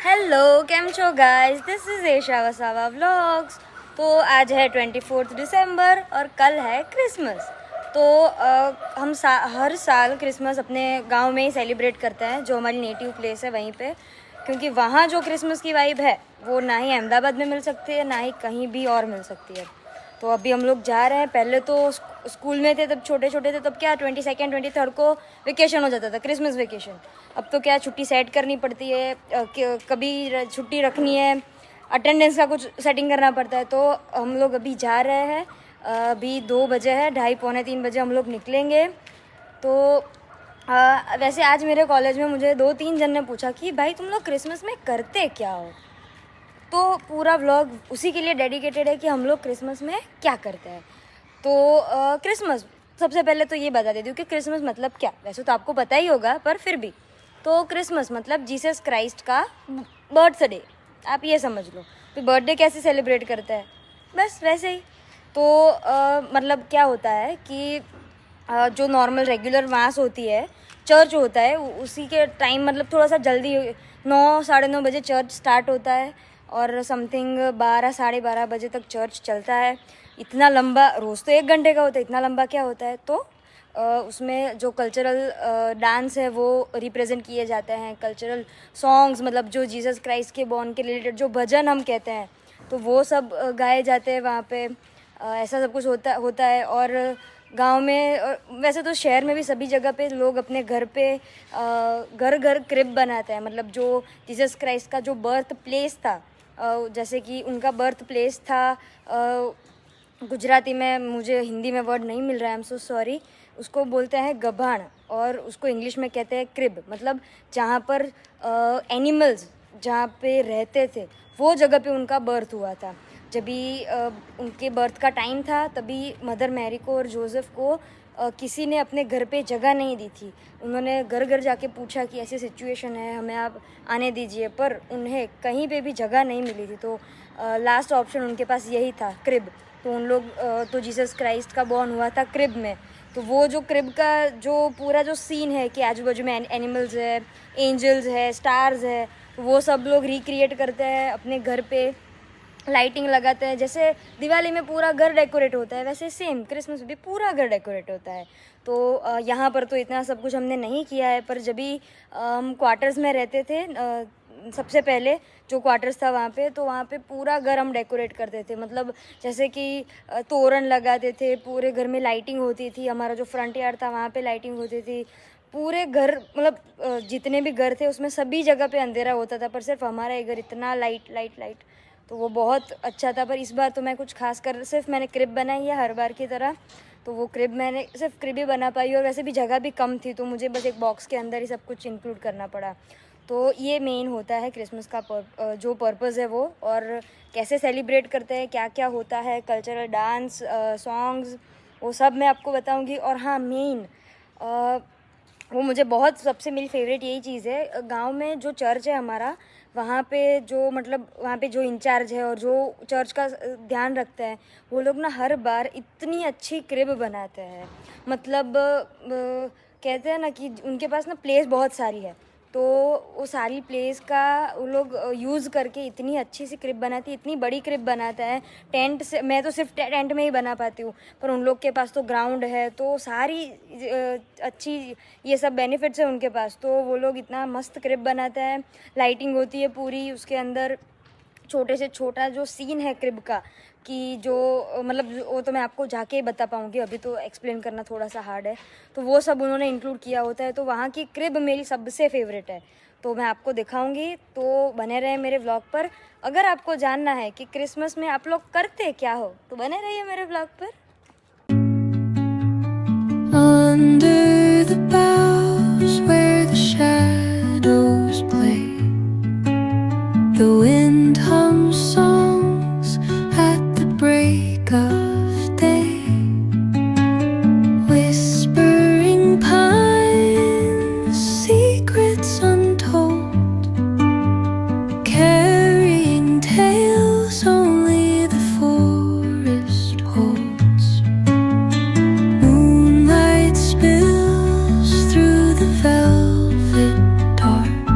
Hello, કેમ છો guys? This is Esha Vasava vlogs. तो आज है 24 दिसंबर और कल है क्रिसमस। तो हम हर साल क्रिसमस अपने गांव में ही सेलिब्रेट करते हैं, जो हमारी नेटिव प्लेस है वहीं पे, क्योंकि वहाँ जो क्रिसमस की वाइब है वो ना ही अहमदाबाद में मिल सकती है ना ही कहीं भी और मिल सकती है। तो अभी हम लोग जा रहे हैं। पहले तो स्कूल में थे, तब छोटे छोटे थे, तब क्या 22nd 23rd को वेकेशन हो जाता था, क्रिसमस वेकेशन। अब तो क्या छुट्टी सेट करनी पड़ती है, कभी छुट्टी रखनी है, अटेंडेंस का कुछ सेटिंग करना पड़ता है। तो हम लोग अभी जा रहे हैं। अभी 2 बजे है, 2:30-3 बजे हम लोग निकलेंगे। तो वैसे आज मेरे कॉलेज में मुझे 2-3 जन ने पूछा कि भाई तुम लोग क्रिसमस में करते क्या हो। तो पूरा व्लॉग उसी के लिए डेडिकेटेड है कि हम लोग क्रिसमस में क्या करते हैं। तो क्रिसमस, सबसे पहले तो ये बता देती हूँ कि क्रिसमस मतलब क्या। वैसे तो आपको पता ही होगा, पर फिर भी। तो क्रिसमस मतलब जीसस क्राइस्ट का बर्थडे, आप ये समझ लो। तो बर्थडे कैसे सेलिब्रेट करता है, बस वैसे ही। तो मतलब क्या होता है कि जो नॉर्मल रेगुलर मास होती है, चर्च होता है, उसी के टाइम मतलब थोड़ा सा जल्दी 9-9:30 बजे चर्च स्टार्ट होता है और समथिंग 12-12:30 बजे तक चर्च चलता है। इतना लंबा, रोज़ तो 1 घंटे का होता है, इतना लंबा क्या होता है। तो उसमें जो कल्चरल डांस है वो रिप्रेजेंट किए जाते हैं, कल्चरल सॉन्ग्स मतलब जो जीसस क्राइस्ट के बॉर्न के रिलेटेड जो भजन हम कहते हैं, तो वो सब गाए जाते हैं वहाँ पे। ऐसा सब कुछ होता है। और गांव में, वैसे तो शहर में भी सभी जगह पे लोग अपने घर पे घर घर क्रिब बनाते हैं। मतलब जो जीसस क्राइस्ट का जो बर्थ प्लेस था, जैसे कि उनका बर्थ प्लेस था, गुजराती में मुझे हिंदी में वर्ड नहीं मिल रहा है, आई एम सो सॉरी। उसको बोलते हैं गभाण, और उसको इंग्लिश में कहते हैं क्रिब। मतलब जहाँ पर एनिमल्स जहाँ पे रहते थे, वो जगह पे उनका बर्थ हुआ था। जब भी उनके बर्थ का टाइम था, तभी मदर मैरी को और जोसेफ को किसी ने अपने घर पे जगह नहीं दी थी। उन्होंने घर घर जाके पूछा कि ऐसी सिचुएशन है, हमें आप आने दीजिए, पर उन्हें कहीं पे भी जगह नहीं मिली थी। तो लास्ट ऑप्शन उनके पास यही था, क्रिब। तो उन लोग तो जीसस क्राइस्ट का बॉर्न हुआ था क्रिब में। तो वो जो क्रिब का जो पूरा जो सीन है कि आजू बाजू में एनिमल्स है, एंजल्स है, स्टार्स है, तो वो सब लोग रिक्रिएट करते हैं अपने घर पे, लाइटिंग लगाते हैं। जैसे दिवाली में पूरा घर डेकोरेट होता है, वैसे सेम क्रिसमस में भी पूरा घर डेकोरेट होता है। तो यहाँ पर तो इतना सब कुछ हमने नहीं किया है, पर जब भी हम क्वार्टर्स में रहते थे, सबसे पहले जो क्वार्टर्स था वहाँ पे, तो वहाँ पे पूरा घर हम डेकोरेट करते थे। मतलब जैसे कि तोरण लगाते थे, पूरे घर में लाइटिंग होती थी। हमारा जो फ्रंट यार्ड था वहाँ पे लाइटिंग होती थी। पूरे घर मतलब जितने भी घर थे उसमें सभी जगह पे अंधेरा होता था, पर सिर्फ हमारा ही घर इतना लाइट लाइट लाइट। तो वो बहुत अच्छा था। पर इस बार तो मैं कुछ खास कर, सिर्फ मैंने क्रिब बनाई है हर बार की तरह। तो वो क्रिब मैंने सिर्फ क्रिब ही बना पाई, और वैसे भी जगह भी कम थी, तो मुझे बस एक बॉक्स के अंदर ही सब कुछ इंक्लूड करना पड़ा। तो ये मेन होता है क्रिसमस का जो पर्पज़ है वो। और कैसे सेलिब्रेट करते हैं, क्या क्या होता है, कल्चरल डांस, सॉन्ग्स, वो सब मैं आपको बताऊंगी। और हाँ, मेन वो मुझे बहुत, सबसे मेरी फेवरेट यही चीज़ है, गांव में जो चर्च है हमारा, वहाँ पे जो मतलब वहाँ पे जो इंचार्ज है और जो चर्च का ध्यान रखता है, वो लोग ना हर बार इतनी अच्छी क्रिब बनाते हैं। मतलब कहते हैं ना कि उनके पास ना प्लेस बहुत सारी है, तो वो सारी प्लेस का वो लोग यूज़ करके इतनी अच्छी सी क्रिब बनाती है, इतनी बड़ी क्रिब बनाता है। टेंट से, मैं तो सिर्फ टेंट में ही बना पाती हूँ, पर उन लोग के पास तो ग्राउंड है, तो सारी अच्छी ये सब बेनिफिट्स है उनके पास। तो वो लोग इतना मस्त क्रिब बनाते हैं, लाइटिंग होती है पूरी उसके अंदर। छोटे से छोटा जो सीन है क्रिब का, कि जो मतलब वो तो मैं आपको जाके ही बता पाऊँगी, अभी तो एक्सप्लेन करना थोड़ा सा हार्ड है। तो वो सब उन्होंने इंक्लूड किया होता है। तो वहाँ की क्रिब मेरी सबसे फेवरेट है, तो मैं आपको दिखाऊंगी। तो बने रहे मेरे व्लॉग पर। अगर आपको जानना है कि क्रिसमस में आप लोग करते क्या हो, तो बने रहिए मेरे व्लॉग पर। Under the boughs where the shadows play, the wind hums songs at the break of day, whispering pines, secrets untold, carrying tales only the forest holds. Moonlight spills through the velvet dark,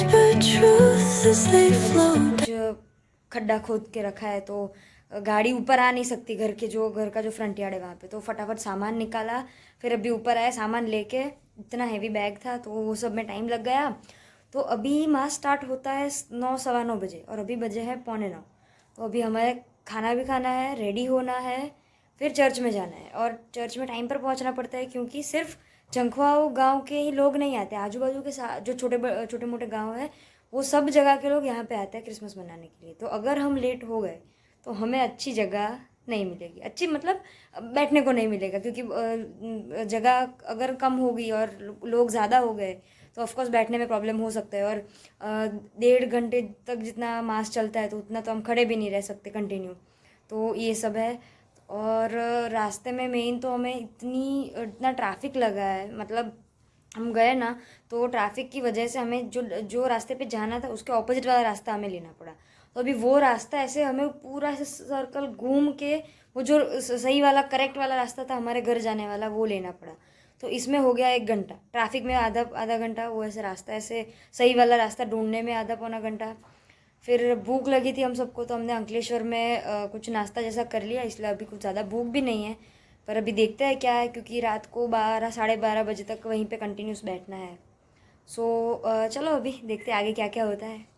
whisper truths as they float. कुछ खड्डा खोद के रखा है तो गाड़ी ऊपर आ नहीं सकती, घर का जो फ्रंट यार्ड है वहाँ पे। तो फटाफट सामान निकाला, फिर अभी ऊपर आया सामान लेके। इतना हैवी बैग था तो वो सब में टाइम लग गया। तो अभी मास स्टार्ट होता है 9 सवा 9 बजे और अभी बजे है 8:45। तो अभी हमारे खाना भी खाना है, रेडी होना है, फिर चर्च में जाना है। और चर्च में टाइम पर पहुंचना पड़ता है क्योंकि सिर्फ चंखवाओ गांव के ही लोग नहीं आते, आजू बाजू के जो छोटे मोटे गांव है वो सब जगह के लोग यहाँ पे आते हैं क्रिसमस मनाने के लिए। तो अगर हम लेट हो गए तो हमें अच्छी जगह नहीं मिलेगी, अच्छी मतलब बैठने को नहीं मिलेगा, क्योंकि जगह अगर कम होगी और लोग ज़्यादा हो गए तो ऑफकोर्स बैठने में प्रॉब्लम हो सकता है। और 1.5 घंटे तक जितना मास चलता है तो उतना तो हम खड़े भी नहीं रह सकते कंटिन्यू। तो ये सब है। और रास्ते में मेन तो हमें इतना ट्रैफिक लगा है, मतलब हम गए ना तो ट्रैफिक की वजह से हमें जो रास्ते पे जाना था उसके ऑपोजिट वाला रास्ता हमें लेना पड़ा। तो अभी वो रास्ता ऐसे हमें पूरा ऐसे सर्कल घूम के वो जो सही वाला करेक्ट वाला रास्ता था हमारे घर जाने वाला वो लेना पड़ा। तो इसमें हो गया 1 घंटा ट्रैफिक में, आधा घंटा वो ऐसे रास्ता ऐसे सही वाला रास्ता ढूंढने में आधा पौना घंटा। फिर भूख लगी थी हम सबको तो हमने अंकलेश्वर में कुछ नाश्ता जैसा कर लिया, इसलिए अभी कुछ ज़्यादा भूख भी नहीं है। पर अभी देखते हैं क्या है, क्योंकि रात को 12 साढ़े 12 बजे तक वहीं पे कंटिन्यूस बैठना है। सो चलो अभी देखते हैं आगे क्या क्या होता है।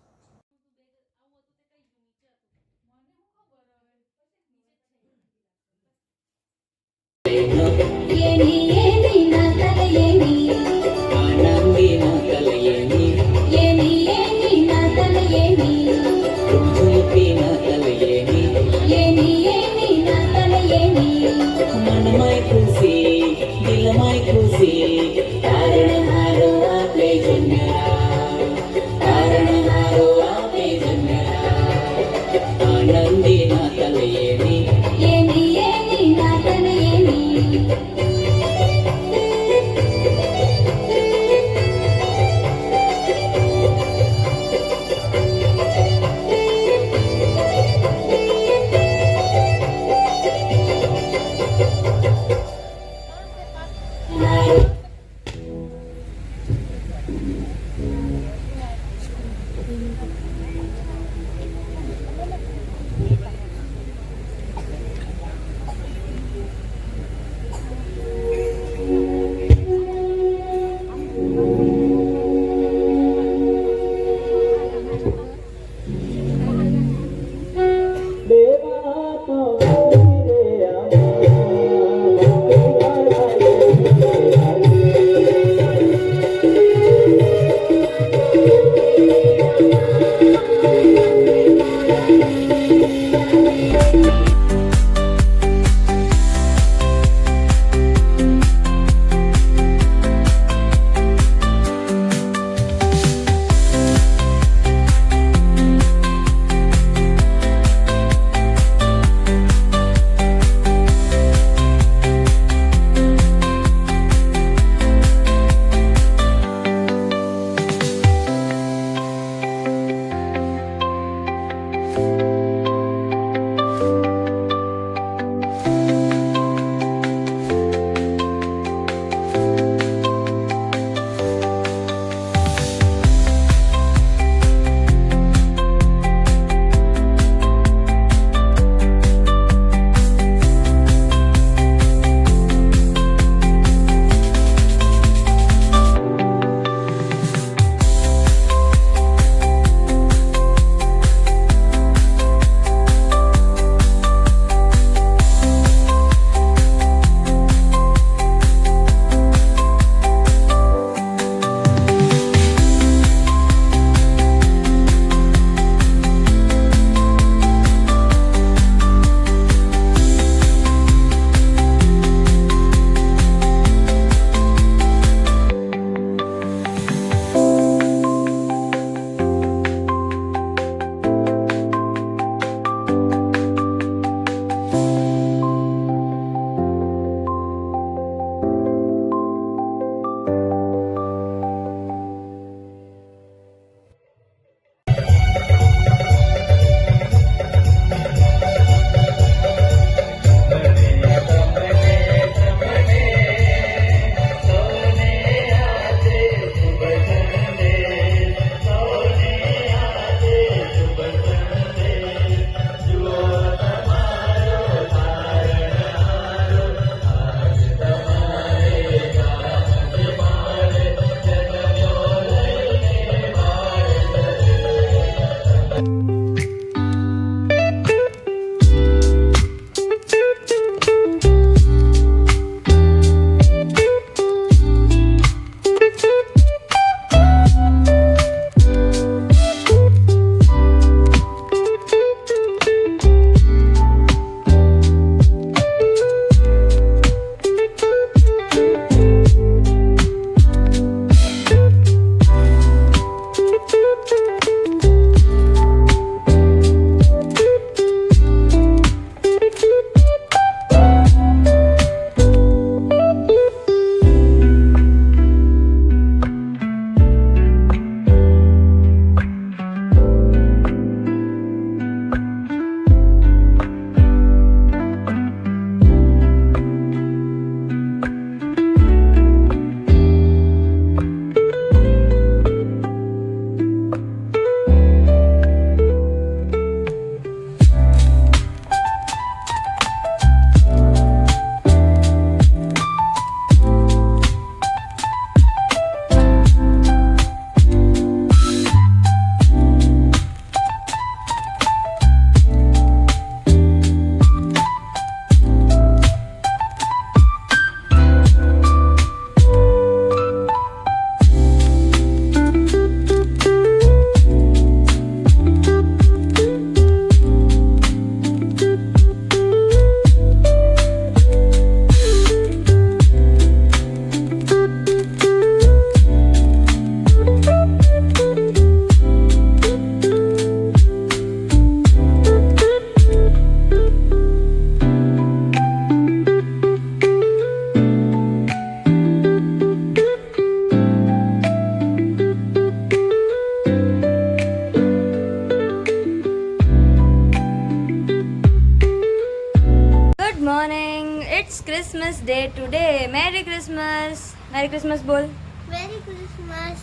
Christmas day today. Merry Christmas, merry Christmas बोल। Merry Christmas.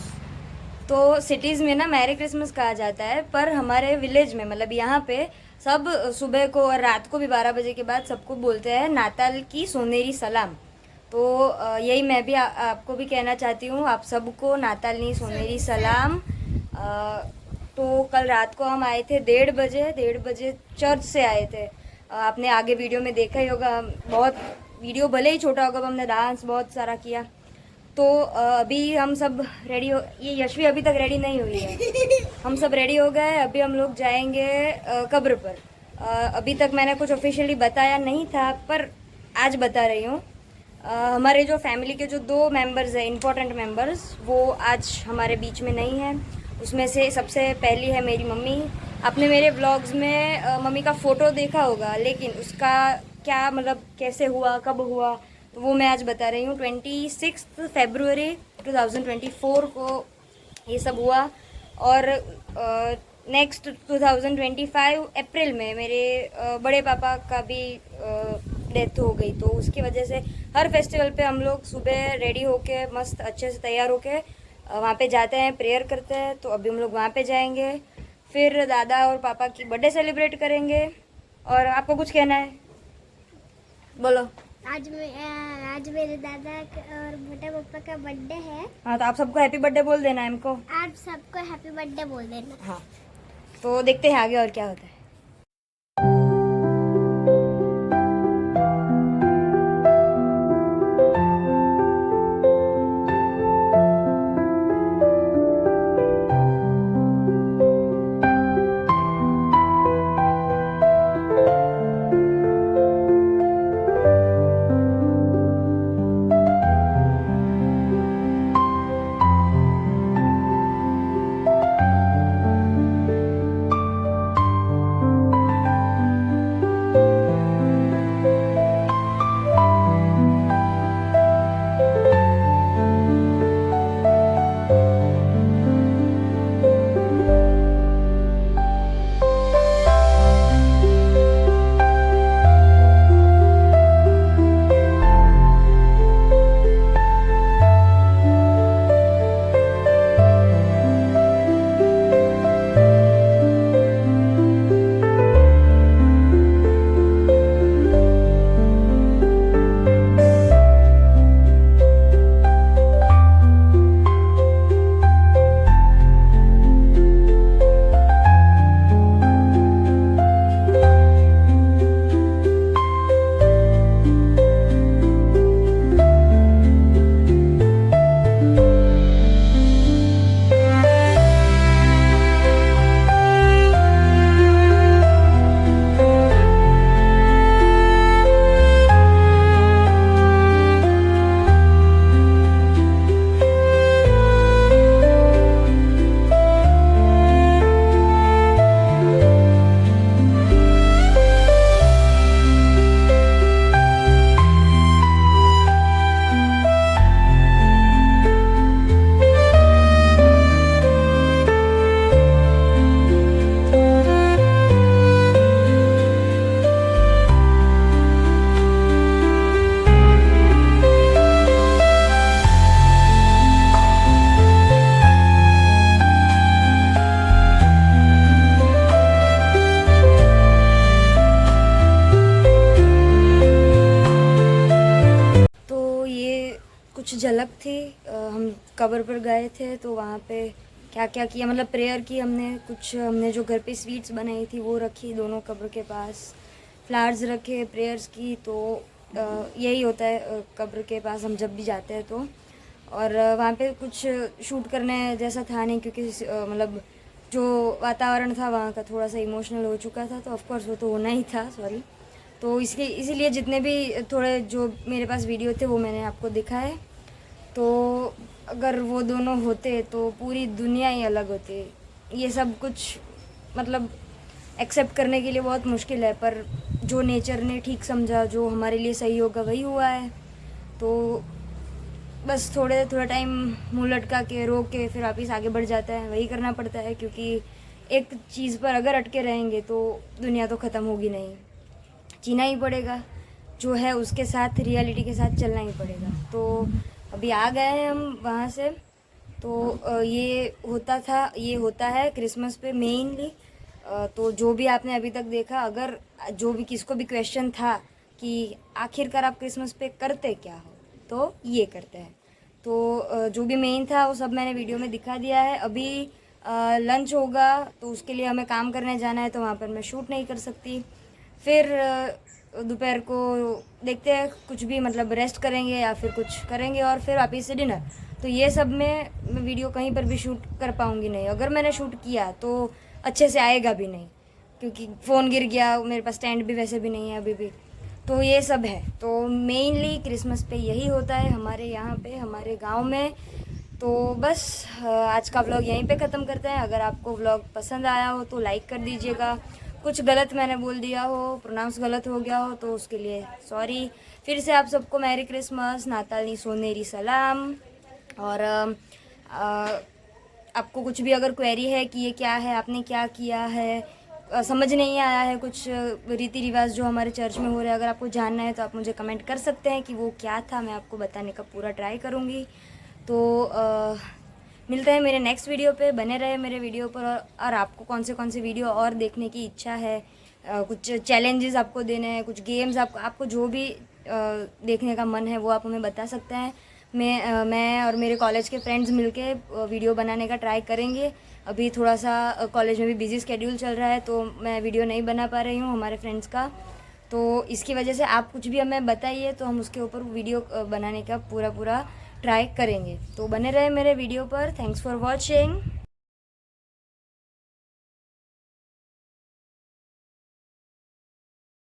तो सिटीज़ में ना मैरी क्रिसमस कहा जाता है, पर हमारे विलेज में मतलब यहाँ पे सब सुबह को और रात को भी 12 बजे के बाद सबको बोलते हैं नाताल की सोनेरी सलाम। तो यही मैं भी आपको भी कहना चाहती हूँ, आप सबको नातालनी सोनेरी सलाम। तो कल रात को हम आए थे 1:30 बजे चर्च से आए थे। आपने आगे वीडियो में देखा ही होगा, बहुत वीडियो भले ही छोटा होगा, हमने डांस बहुत सारा किया। तो अभी हम सब रेडी हो, ये यशवी अभी तक रेडी नहीं हुई है, हम सब रेडी हो गए। अभी हम लोग जाएंगे कब्र पर। अभी तक मैंने कुछ ऑफिशियली बताया नहीं था, पर आज बता रही हूँ। हमारे जो फैमिली के जो 2 मेंबर्स हैं, इम्पोर्टेंट मेंबर्स, वो आज हमारे बीच में नहीं हैं। उसमें से सबसे पहली है मेरी मम्मी। आपने मेरे व्लॉग्स में मम्मी का फ़ोटो देखा होगा, लेकिन उसका क्या मतलब कैसे हुआ, कब हुआ, तो वो मैं आज बता रही हूँ। 26 फरवरी 2024 को ये सब हुआ। और नेक्स्ट 2025 अप्रैल में मेरे बड़े पापा का भी डेथ हो गई। तो उसकी वजह से हर फेस्टिवल पे हम लोग सुबह रेडी होके मस्त अच्छे से तैयार होके वहाँ पे जाते हैं, प्रेयर करते हैं। तो अभी हम लोग वहाँ पे जाएंगे, फिर दादा और पापा की बर्थडे सेलिब्रेट करेंगे। और आपको कुछ कहना है, बोलो। आज मेरे दादा और बड़े पापा का बर्थडे है। हाँ, तो आप सबको हैप्पी बर्थडे बोल देना हमको। आप सबको हैप्पी बर्थडे बोल देना। हाँ, तो देखते हैं आगे और क्या होता है। कब्र पर गए थे तो वहाँ पे क्या क्या किया, मतलब प्रेयर की हमने जो घर पे स्वीट्स बनाई थी वो रखी दोनों कब्र के पास, फ्लावर्स रखे, प्रेयर्स की। तो यही होता है कब्र के पास हम जब भी जाते हैं तो। और वहाँ पे कुछ शूट करने जैसा था नहीं, क्योंकि मतलब जो वातावरण था वहाँ का थोड़ा सा इमोशनल हो चुका था, तो ऑफकोर्स वो तो होना ही था, सॉरी। तो इसीलिए जितने भी थोड़े जो मेरे पास वीडियो थे वो मैंने आपको दिखाए। तो अगर वो दोनों होते तो पूरी दुनिया ही अलग होती। ये सब कुछ मतलब एक्सेप्ट करने के लिए बहुत मुश्किल है, पर जो नेचर ने ठीक समझा, जो हमारे लिए सही होगा वही हुआ है। तो बस थोड़ा टाइम मुँह लटका के रो के फिर वापस आगे बढ़ जाता है, वही करना पड़ता है। क्योंकि एक चीज़ पर अगर अटके रहेंगे तो दुनिया तो ख़त्म होगी नहीं, जीना ही पड़ेगा, जो है उसके साथ, रियलिटी के साथ चलना ही पड़ेगा। तो अभी आ गए हैं हम वहाँ से। तो ये होता है क्रिसमस पे मेनली। तो जो भी आपने अभी तक देखा, अगर जो भी किसको भी क्वेश्चन था कि आखिरकार आप क्रिसमस पे करते क्या हो, तो ये करते हैं। तो जो भी मेन था वो सब मैंने वीडियो में दिखा दिया है। अभी लंच होगा तो उसके लिए हमें काम करने जाना है, तो वहाँ पर मैं शूट नहीं कर सकती। फिर दोपहर को देखते हैं, कुछ भी मतलब रेस्ट करेंगे या फिर कुछ करेंगे और फिर वापस से डिनर। तो ये सब में मैं वीडियो कहीं पर भी शूट कर पाऊँगी नहीं। अगर मैंने शूट किया तो अच्छे से आएगा भी नहीं, क्योंकि फ़ोन गिर गया, मेरे पास स्टैंड भी वैसे भी नहीं है अभी भी। तो ये सब है। तो मेनली क्रिसमस पे यही होता है हमारे यहाँ पे, हमारे गांव में। तो बस आज का व्लॉग यहीं पे ख़त्म करते हैं। अगर आपको व्लॉग पसंद आया हो तो लाइक कर दीजिएगा। कुछ गलत मैंने बोल दिया हो, प्रोनाउंस गलत हो गया हो तो उसके लिए सॉरी। फिर से आप सबको मैरी क्रिसमस, नातालनी सोनेरी सलाम। और आपको कुछ भी अगर क्वेरी है कि ये क्या है, आपने क्या किया है, समझ नहीं आया है, कुछ रीति रिवाज जो हमारे चर्च में हो रहा है, अगर आपको जानना है तो आप मुझे कमेंट कर सकते हैं कि वो क्या था, मैं आपको बताने का पूरा ट्राई करूँगी। तो मिलते हैं मेरे नेक्स्ट वीडियो पे, बने रहे मेरे वीडियो पर। और आपको कौन से वीडियो और देखने की इच्छा है, कुछ चैलेंजेस आपको देने हैं, कुछ गेम्स, आपको जो भी देखने का मन है वो आप हमें बता सकते हैं। मैं और मेरे कॉलेज के फ्रेंड्स मिलके वीडियो बनाने का ट्राई करेंगे। अभी थोड़ा सा कॉलेज में भी बिजी स्केड्यूल चल रहा है, तो मैं वीडियो नहीं बना पा रही हूँ हमारे फ्रेंड्स का। तो इसकी वजह से आप कुछ भी हमें बताइए तो हम उसके ऊपर वीडियो बनाने का पूरा ट्राई करेंगे। तो बने रहे मेरे वीडियो पर। Thanks for watching.